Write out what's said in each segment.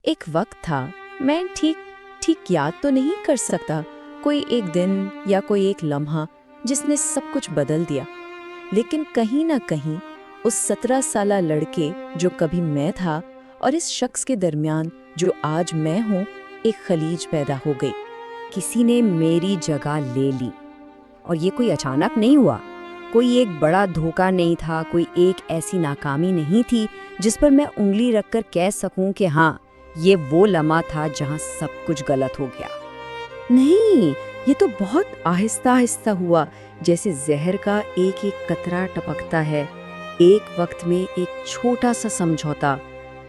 ایک وقت تھا، میں ٹھیک یاد تو نہیں کر سکتا، کوئی ایک دن یا کوئی ایک لمحہ جس نے سب کچھ بدل دیا، لیکن کہیں نہ کہیں اس 17 سالہ لڑکے جو کبھی میں تھا اور اس شخص کے درمیان جو آج میں ہوں، ایک خلیج پیدا ہو گئی۔ کسی نے میری جگہ لے لی، اور یہ کوئی اچانک نہیں ہوا، کوئی ایک بڑا دھوکہ نہیں تھا، کوئی ایک ایسی ناکامی نہیں تھی جس پر میں انگلی رکھ کر کہہ سکوں کہ ہاں یہ وہ لمحہ تھا جہاں سب کچھ غلط ہو گیا۔ نہیں، یہ تو بہت آہستہ آہستہ ہوا، جیسے زہر کا ایک ایک قطرہ ٹپکتا ہے۔ ایک وقت میں ایک چھوٹا سا سمجھوتا،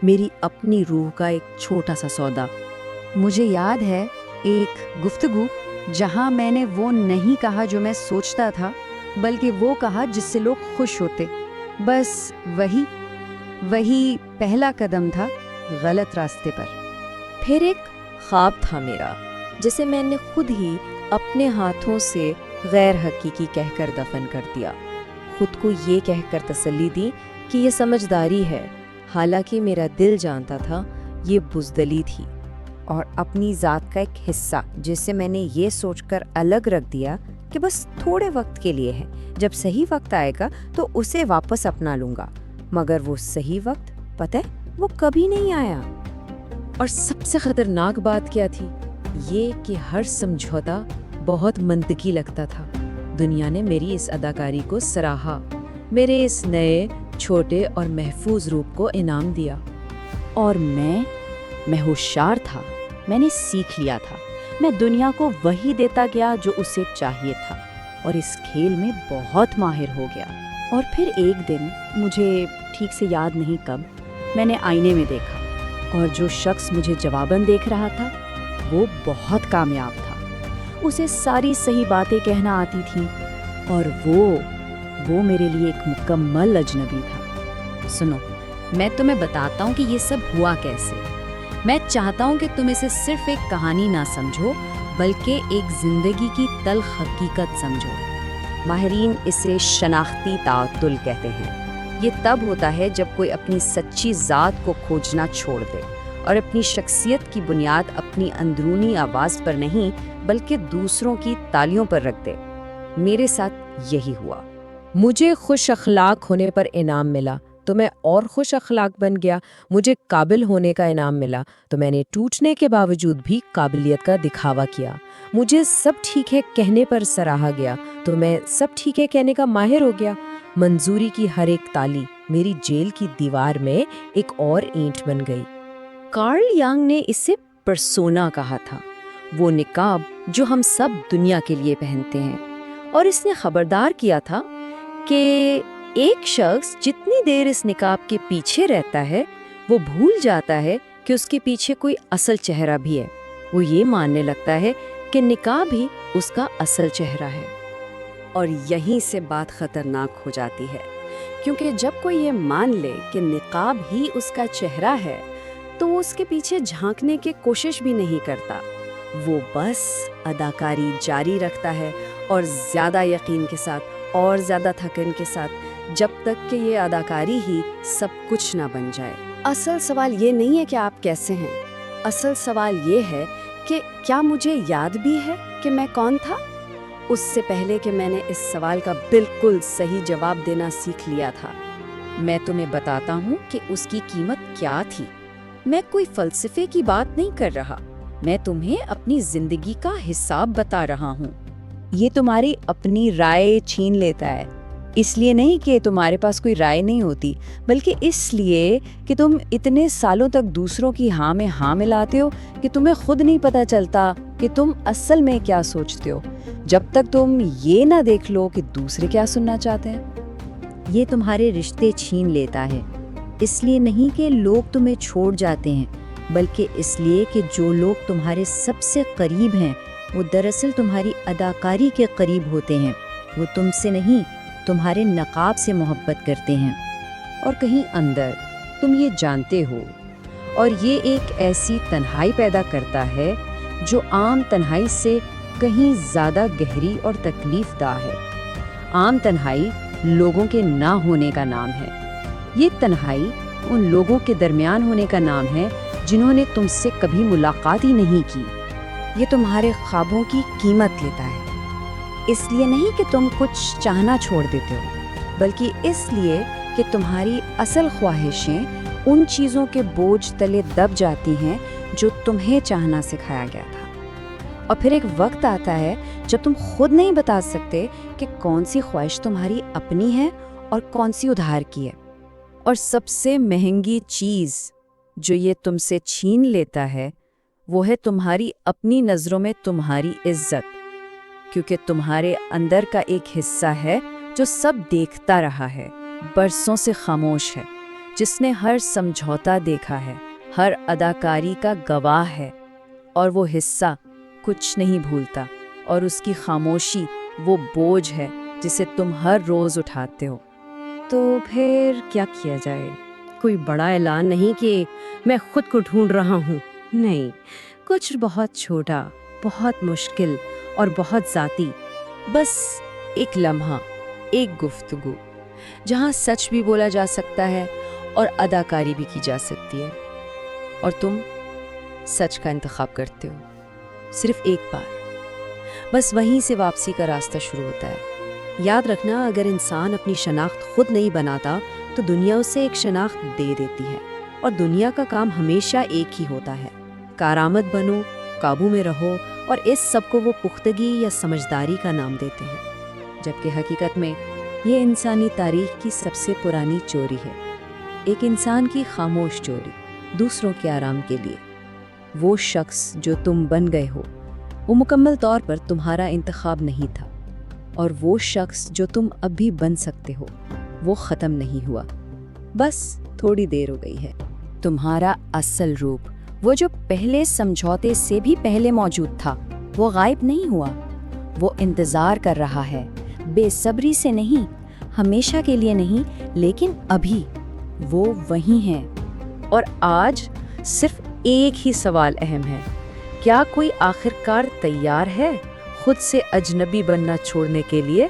میری اپنی روح کا ایک چھوٹا سا سودا۔ مجھے یاد ہے ایک گفتگو جہاں میں نے وہ نہیں کہا جو میں سوچتا تھا، بلکہ وہ کہا جس سے لوگ خوش ہوتے۔ بس وہی پہلا قدم تھا غلط راستے پر۔ پھر ایک خواب تھا میرا، جسے میں نے خود ہی اپنے ہاتھوں سے غیر حقیقی کہہ کر دفن کر دیا، خود کو یہ کہہ کر تسلی دی کہ یہ سمجھداری ہے، حالانکہ میرا دل جانتا تھا یہ بزدلی تھی۔ اور اپنی ذات کا ایک حصہ جسے میں نے یہ سوچ کر الگ رکھ دیا کہ بس تھوڑے وقت کے لیے ہے، جب صحیح وقت آئے گا تو اسے واپس اپنا لوں گا۔ مگر وہ صحیح وقت پتہ ہے وہ کبھی نہیں آیا۔ اور سب سے خطرناک بات کیا تھی؟ یہ کہ ہر سمجھوتا بہت منطقی لگتا تھا۔ دنیا نے میری اس اداکاری کو سراہا، میرے اس نئے چھوٹے اور محفوظ روپ کو انعام دیا۔ اور میں ہوشیار تھا، میں نے سیکھ لیا تھا، میں دنیا کو وہی دیتا گیا جو اسے چاہیے تھا، اور اس کھیل میں بہت ماہر ہو گیا۔ اور پھر ایک دن، مجھے ٹھیک سے یاد نہیں کب، میں نے آئینے میں دیکھا، اور جو شخص مجھے جواباً دیکھ رہا تھا وہ بہت کامیاب تھا، اسے ساری صحیح باتیں کہنا آتی تھیں، اور وہ میرے لیے ایک مکمل اجنبی تھا۔ سنو، میں تمہیں بتاتا ہوں کہ یہ سب ہوا کیسے۔ میں چاہتا ہوں کہ تم اسے صرف ایک کہانی نہ سمجھو، بلکہ ایک زندگی کی تلخ حقیقت سمجھو۔ ماہرین اسے شناختی تعطل کہتے ہیں۔ یہ تب ہوتا ہے جب کوئی اپنی سچی ذات کو کھوجنا چھوڑ دے، اور اپنی شخصیت کی بنیاد اپنی اندرونی آواز پر نہیں بلکہ دوسروں کی تالیوں پر رکھ دے۔ میرے ساتھ یہی ہوا۔ مجھے خوش اخلاق ہونے پر انعام ملا تو میں اور خوش اخلاق بن گیا، مجھے قابل ہونے کا انعام ملا تو میں نے ٹوٹنے کے باوجود بھی قابلیت کا دکھاوا کیا، مجھے سب ٹھیک ہے کہنے پر سراہا گیا تو میں سب ٹھیک ہے کہنے کا ماہر ہو گیا۔ منظوری کی ہر ایک تالی میری جیل کی دیوار میں ایک اور اینٹ بن گئی۔ کارل یانگ نے اسے پرسونا کہا تھا، وہ نقاب جو ہم سب دنیا کے لیے پہنتے ہیں، اور اس نے خبردار کیا تھا کہ ایک شخص جتنی دیر اس نقاب کے پیچھے رہتا ہے وہ بھول جاتا ہے کہ اس کے پیچھے کوئی اصل چہرہ بھی ہے۔ وہ یہ ماننے لگتا ہے کہ نقاب ہی اس کا اصل چہرہ ہے۔ اور یہیں سے بات خطرناک ہو جاتی ہے، کیونکہ جب کوئی یہ مان لے کہ نقاب ہی اس کا چہرہ ہے تو وہ اس کے پیچھے جھانکنے کی کوشش بھی نہیں کرتا، وہ بس اداکاری جاری رکھتا ہے، اور زیادہ یقین کے ساتھ اور زیادہ تھکن کے ساتھ، جب تک کہ یہ اداکاری ہی سب کچھ نہ بن جائے۔ اصل سوال یہ نہیں ہے کہ آپ کیسے ہیں، اصل سوال یہ ہے کہ کیا مجھے یاد بھی ہے کہ میں کون تھا؟ اس سے پہلے کہ میں نے اس سوال کا بالکل صحیح جواب دینا سیکھ لیا تھا، میں تمہیں بتاتا ہوں کہ اس کی قیمت کیا تھی۔ میں کوئی فلسفے کی بات نہیں کر رہا، میں تمہیں اپنی زندگی کا حساب بتا رہا ہوں۔ یہ تمہاری اپنی رائے چھین لیتا ہے، اس لیے نہیں کہ تمہارے پاس کوئی رائے نہیں ہوتی، بلکہ اس لیے کہ تم اتنے سالوں تک دوسروں کی ہاں میں ہاں ملاتے ہو کہ تمہیں خود نہیں پتہ چلتا کہ تم اصل میں کیا سوچتے ہو، جب تک تم یہ نہ دیکھ لو کہ دوسرے کیا سننا چاہتے ہیں۔ یہ تمہارے رشتے چھین لیتا ہے، اس لیے نہیں کہ لوگ تمہیں چھوڑ جاتے ہیں، بلکہ اس لیے کہ جو لوگ تمہارے سب سے قریب ہیں وہ دراصل تمہاری اداکاری کے قریب ہوتے ہیں، وہ تم سے نہیں تمہارے نقاب سے محبت کرتے ہیں، اور کہیں اندر تم یہ جانتے ہو۔ اور یہ ایک ایسی تنہائی پیدا کرتا ہے جو عام تنہائی سے کہیں زیادہ گہری اور تکلیف دہ ہے۔ عام تنہائی لوگوں کے نہ ہونے کا نام ہے، یہ تنہائی ان لوگوں کے درمیان ہونے کا نام ہے جنہوں نے تم سے کبھی ملاقات ہی نہیں کی۔ یہ تمہارے خوابوں کی قیمت لیتا ہے، اس لیے نہیں کہ تم کچھ چاہنا چھوڑ دیتے ہو، بلکہ اس لیے کہ تمہاری اصل خواہشیں ان چیزوں کے بوجھ تلے دب جاتی ہیں جو تمہیں چاہنا سکھایا گیا تھا۔ اور پھر ایک وقت آتا ہے جب تم خود نہیں بتا سکتے کہ کون سی خواہش تمہاری اپنی ہے اور کون سی ادھار کی ہے۔ اور سب سے مہنگی چیز جو یہ تم سے چھین لیتا ہے وہ ہے تمہاری اپنی نظروں میں تمہاری عزت، کیونکہ تمہارے اندر کا ایک حصہ ہے جو سب دیکھتا رہا ہے، برسوں سے خاموش ہے، جس نے ہر سمجھوتا دیکھا ہے، ہر اداکاری کا گواہ ہے، اور وہ حصہ کچھ نہیں بھولتا، اور اس کی خاموشی وہ بوجھ ہے جسے تم ہر روز اٹھاتے ہو۔ تو پھر کیا کیا جائے؟ کوئی بڑا اعلان نہیں کہ میں خود کو ڈھونڈ رہا ہوں، نہیں، کچھ بہت چھوٹا، بہت مشکل اور بہت ذاتی، بس ایک لمحہ، ایک گفتگو جہاں سچ بھی بولا جا سکتا ہے اور اداکاری بھی کی جا سکتی ہے، اور تم سچ کا انتخاب کرتے ہو، صرف ایک بار، بس وہیں سے واپسی کا راستہ شروع ہوتا ہے۔ یاد رکھنا، اگر انسان اپنی شناخت خود نہیں بناتا تو دنیا اسے ایک شناخت دے دیتی ہے، اور دنیا کا کام ہمیشہ ایک ہی ہوتا ہے، کارآمد بنو، قابو میں رہو، اور اس سب کو وہ پختگی یا سمجھداری کا نام دیتے ہیں، جبکہ حقیقت میں یہ انسانی تاریخ کی سب سے پرانی چوری ہے، ایک انسان کی خاموش چوری، دوسروں کے آرام کے لیے۔ وہ شخص جو تم بن گئے ہو وہ مکمل طور پر تمہارا انتخاب نہیں تھا، اور وہ شخص جو تم اب بھی بن سکتے ہو وہ ختم نہیں ہوا، بس تھوڑی دیر ہو گئی ہے۔ تمہارا اصل روپ، وہ جو پہلے سمجھوتے سے بھی پہلے موجود تھا، وہ غائب نہیں ہوا، وہ انتظار کر رہا ہے، بے صبری سے نہیں، ہمیشہ کے لیے نہیں، لیکن ابھی وہ وہیں ہیں۔ اور آج صرف ایک ہی سوال اہم ہے، کیا کوئی آخرکار تیار ہے خود سے اجنبی بننا چھوڑنے کے لیے؟